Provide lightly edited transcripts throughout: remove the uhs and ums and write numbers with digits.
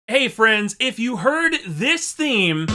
Hey friends, if you heard this theme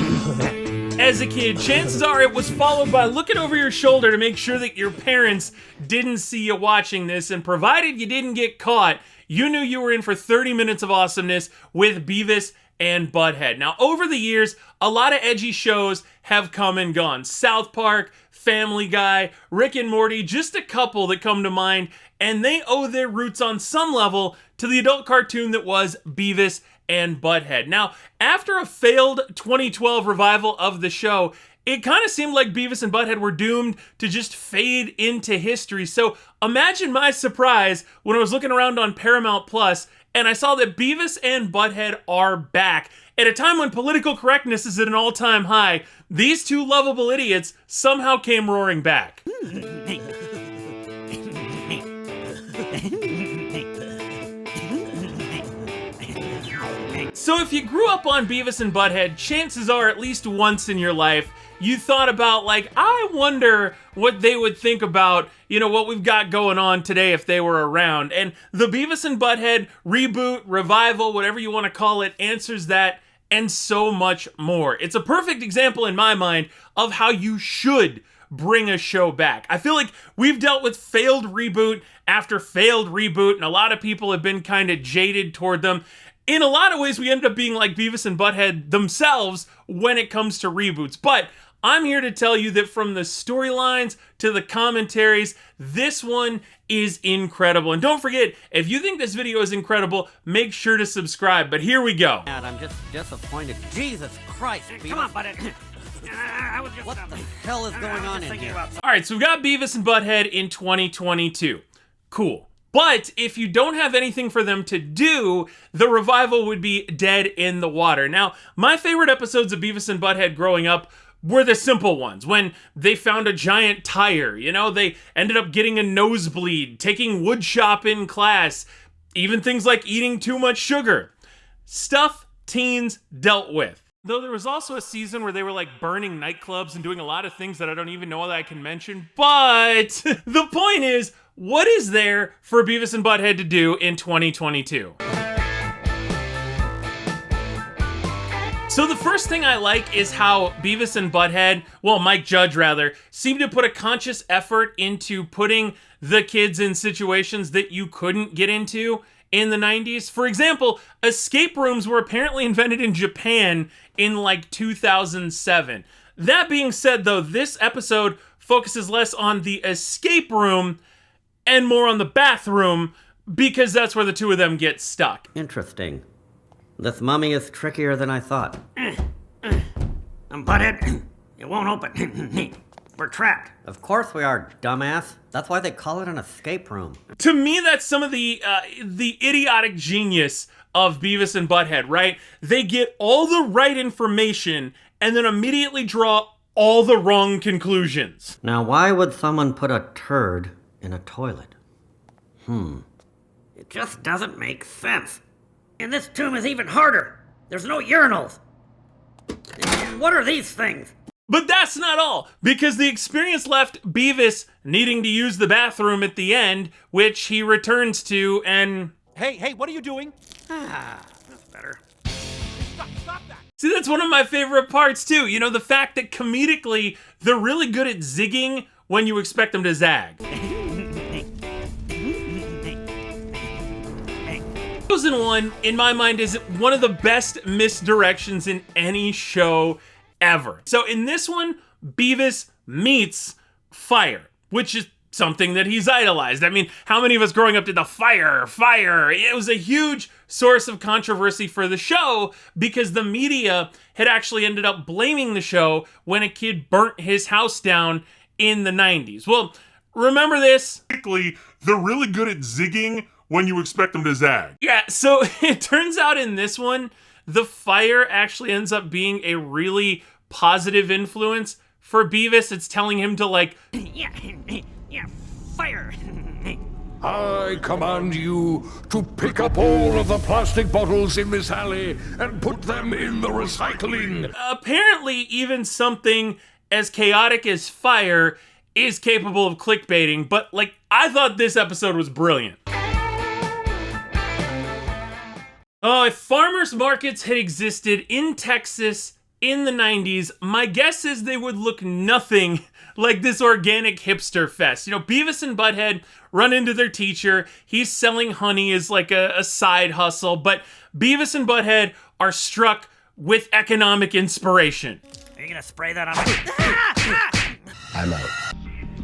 as a kid, chances are it was followed by looking over your shoulder to make sure that your parents didn't see you watching this, and provided you didn't get caught, you knew you were in for 30 minutes of awesomeness with Beavis and Butthead. Now, over the years, a lot of edgy shows have come and gone. South Park, Family Guy, Rick and Morty, just a couple that come to mind, and they owe their roots on some level to the adult cartoon that was Beavis and Butthead. Now, after a failed 2012 revival of the show, it kind of seemed like Beavis and Butthead were doomed to just fade into history. So imagine my surprise when I was looking around on Paramount Plus and I saw that Beavis and Butthead are back. At a time when political correctness is at an all-time high, these two lovable idiots somehow came roaring back. So if you grew up on Beavis and Butthead, chances are at least once in your life, you thought about, like, I wonder what they would think about, you know, what we've got going on today if they were around. And the Beavis and Butthead reboot, revival, whatever you want to call it, answers that and so much more. It's a perfect example in my mind of how you should bring a show back. I feel like we've dealt with failed reboot after failed reboot, and a lot of people have been kind of jaded toward them. In a lot of ways, we ended up being like Beavis and Butthead themselves when it comes to reboots. But I'm here to tell you that from the storylines to the commentaries, this one is incredible. And don't forget, if you think this video is incredible, make sure to subscribe. But here we go. I'm just disappointed. Jesus Christ, Beavis. Come on, buddy. What the hell is going on in here? All right, so we've got Beavis and Butthead in 2022. Cool. But if you don't have anything for them to do, the revival would be dead in the water. Now, my favorite episodes of Beavis and Butthead growing up were the simple ones. When they found a giant tire, you know, they ended up getting a nosebleed, taking wood shop in class, even things like eating too much sugar. Stuff teens dealt with. Though there was also a season where they were like burning nightclubs and doing a lot of things that I don't even know that I can mention. But the point is, what is there for Beavis and Butthead to do in 2022? So the first thing I like is how Beavis and Butthead, well, Mike Judge rather, seem to put a conscious effort into putting the kids in situations that you couldn't get into in the 90s. For example, escape rooms were apparently invented in Japan in like 2007. That being said, though, this episode focuses less on the escape room and more on the bathroom, because that's where the two of them get stuck. Interesting. This mummy is trickier than I thought. Butthead, it won't open. We're trapped. Of course we are, dumbass. That's why they call it an escape room. To me, that's some of the idiotic genius of Beavis and Butthead, right? They get all the right information and then immediately draw all the wrong conclusions. Now, why would someone put a turd in a toilet? It just doesn't make sense. And this tomb is even harder. There's no urinals. And what are these things? But that's not all, because the experience left Beavis needing to use the bathroom at the end, which he returns to, and... Hey, what are you doing? That's better. Stop that! See, that's one of my favorite parts, too. You know, the fact that comedically, they're really good at zigging when you expect them to zag. 2001, in my mind, is one of the best misdirections in any show ever. So in this one, Beavis meets fire, which is something that he's idolized. I mean, how many of us growing up did the fire? It was a huge source of controversy for the show because the media had actually ended up blaming the show when a kid burnt his house down in the 90s. Well, remember this? They're really good at zigging when you expect them to zag. Yeah, so it turns out in this one, the fire actually ends up being a really positive influence for Beavis. It's telling him to, like... Yeah, fire. I command you to pick up all of the plastic bottles in this alley and put them in the recycling. Apparently, even something as chaotic as fire is capable of clickbaiting, but, like, I thought this episode was brilliant. Oh, if farmers markets had existed in Texas in the 90s, my guess is they would look nothing like this organic hipster fest. You know, Beavis and Butthead run into their teacher. He's selling honey as like a side hustle, but Beavis and Butthead are struck with economic inspiration. Are you gonna spray that on me?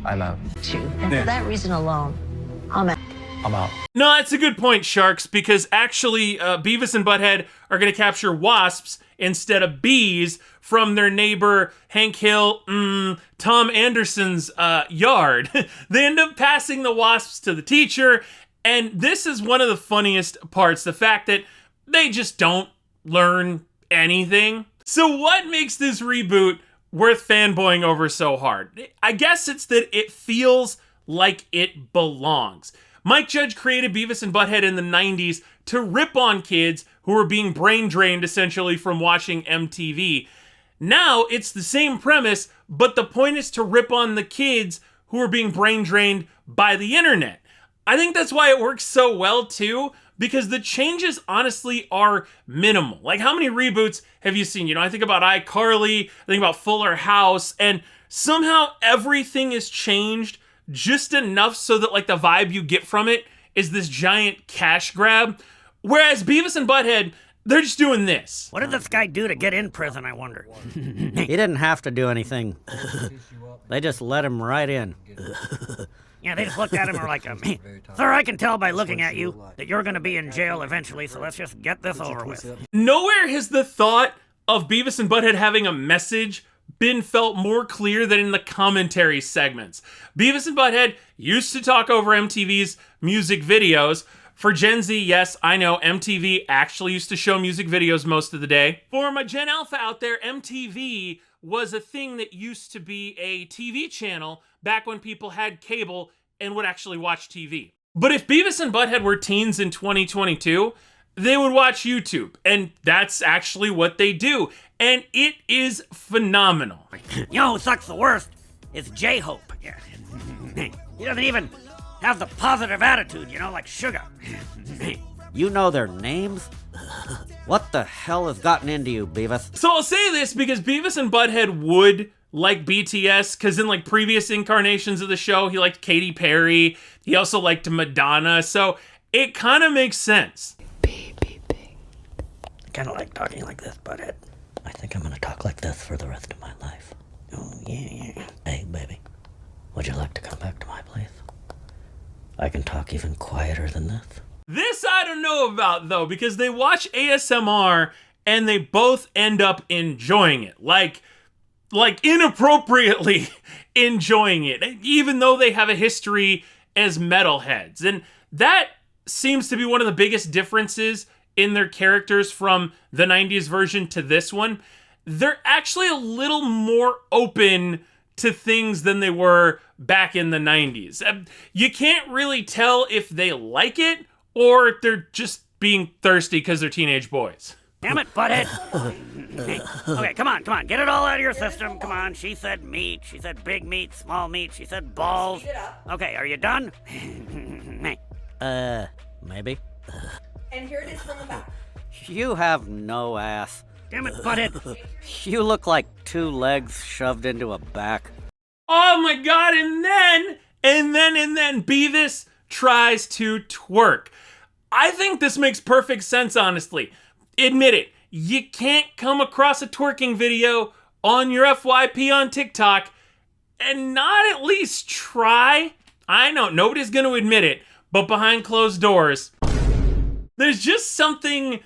I'm out. And for that reason alone, I'm out. I'm out. No, that's a good point, Sharks, because actually Beavis and Butthead are going to capture wasps instead of bees from their neighbor Hank Hill, Tom Anderson's yard. They end up passing the wasps to the teacher, and this is one of the funniest parts, the fact that they just don't learn anything. So what makes this reboot worth fanboying over so hard? I guess it's that it feels like it belongs. Mike Judge created Beavis and Butthead in the 90s to rip on kids who were being brain drained essentially from watching MTV. Now it's the same premise, but the point is to rip on the kids who are being brain drained by the internet. I think that's why it works so well too, because the changes honestly are minimal. Like, how many reboots have you seen? You know, I think about iCarly, I think about Fuller House, and somehow everything is changed just enough so that like the vibe you get from it is this giant cash grab. Whereas Beavis and Butthead, they're just doing this. What did this guy do to get in prison, I wonder? He didn't have to do anything. They just let him right in. Yeah, they just looked at him and were like, sir, I can tell by looking at you that you're gonna be in jail eventually, so let's just get this over with. Nowhere has the thought of Beavis and Butthead having a message been felt more clear than in the commentary segments. Beavis and Butthead used to talk over MTV's music videos. For Gen Z, yes, I know MTV actually used to show music videos most of the day. For my Gen Alpha out there, MTV was a thing that used to be a TV channel back when people had cable and would actually watch TV. But if Beavis and Butthead were teens in 2022, they would watch YouTube, and that's actually what they do, and it is phenomenal. You know who sucks the worst? It's J-Hope. Yeah. He doesn't even have the positive attitude, you know, like Sugar. You know their names? What the hell has gotten into you, Beavis? So I'll say this because Beavis and Butthead would like BTS, because in like previous incarnations of the show, he liked Katy Perry. He also liked Madonna, so it kind of makes sense. I kind of like talking like this, Butthead. I think I'm gonna talk like this for the rest of my life. Oh, yeah. Hey, baby, would you like to come back to my place? I can talk even quieter than this. This I don't know about, though, because they watch ASMR and they both end up enjoying it. Like inappropriately enjoying it, even though they have a history as metalheads. And that seems to be one of the biggest differences in their characters from the 90s version to this one. They're actually a little more open to things than they were back in the 90s. You can't really tell if they like it or if they're just being thirsty because they're teenage boys. Damn it, Butthead. Okay, come on. Get it all out of your system. Come on. She said meat. She said big meat, small meat. She said balls. Okay, are you done? Maybe. And here it is from the back. You have no ass. Damn it, Butthead. You look like two legs shoved into a back. Oh my god, and then Beavis tries to twerk. I think this makes perfect sense, honestly. Admit it, you can't come across a twerking video on your FYP on TikTok and not at least try. I know, nobody's gonna admit it, but behind closed doors, there's just something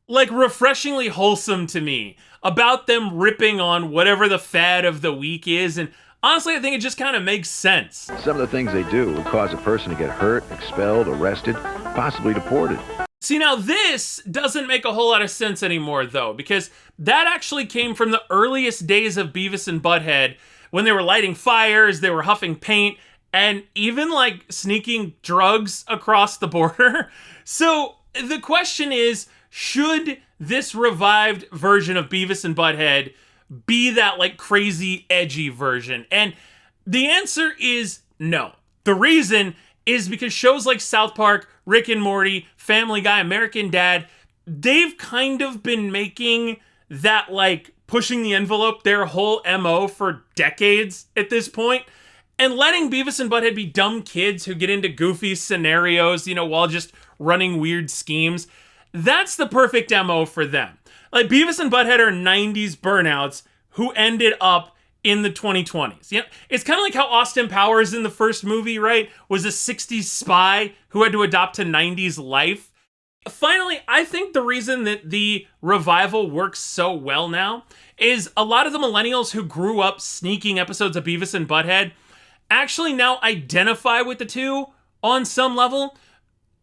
like refreshingly wholesome to me about them ripping on whatever the fad of the week is, and honestly, I think it just kind of makes sense. Some of the things they do will cause a person to get hurt, expelled, arrested, possibly deported. See, now this doesn't make a whole lot of sense anymore, though, because that actually came from the earliest days of Beavis and Butthead, when they were lighting fires, they were huffing paint, and even, like, sneaking drugs across the border. So the question is, should this revived version of Beavis and Butthead be that, like, crazy, edgy version? And the answer is no. The reason is because shows like South Park, Rick and Morty, Family Guy, American Dad, they've kind of been making that, like, pushing the envelope their whole MO for decades at this point, and letting Beavis and Butthead be dumb kids who get into goofy scenarios, you know, while just running weird schemes. That's the perfect MO for them. Like, Beavis and Butthead are 90s burnouts who ended up in the 2020s. You know, it's kind of like how Austin Powers in the first movie, right, was a 60s spy who had to adopt to 90s life. Finally, I think the reason that the revival works so well now is a lot of the millennials who grew up sneaking episodes of Beavis and Butthead actually now identify with the two on some level.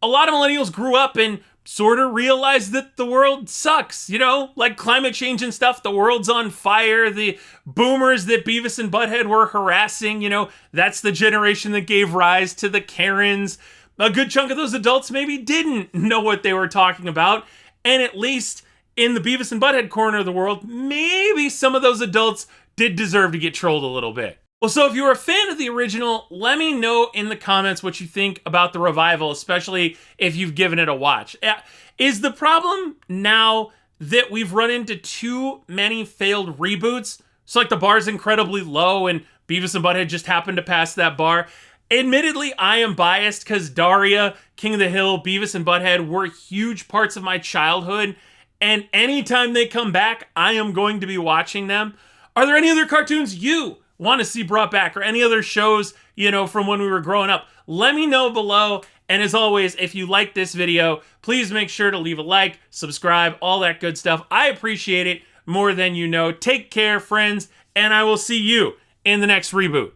A lot of millennials grew up and sort of realized that the world sucks, you know, like climate change and stuff. The world's on fire. The boomers that Beavis and Butthead were harassing, you know, that's the generation that gave rise to the Karens. A good chunk of those adults maybe didn't know what they were talking about. And at least in the Beavis and Butthead corner of the world, maybe some of those adults did deserve to get trolled a little bit. Well, so if you're a fan of the original, let me know in the comments what you think about the revival, especially if you've given it a watch. Is the problem now that we've run into too many failed reboots? So like the bar's incredibly low and Beavis and Butthead just happened to pass that bar. Admittedly, I am biased because Daria, King of the Hill, Beavis and Butthead were huge parts of my childhood. And anytime they come back, I am going to be watching them. Are there any other cartoons you want to see brought back, or any other shows, you know, from when we were growing up? Let me know below. And as always, if you like this video, please make sure to leave a like, subscribe, all that good stuff. I appreciate it more than you know. Take care, friends, and I will see you in the next reboot.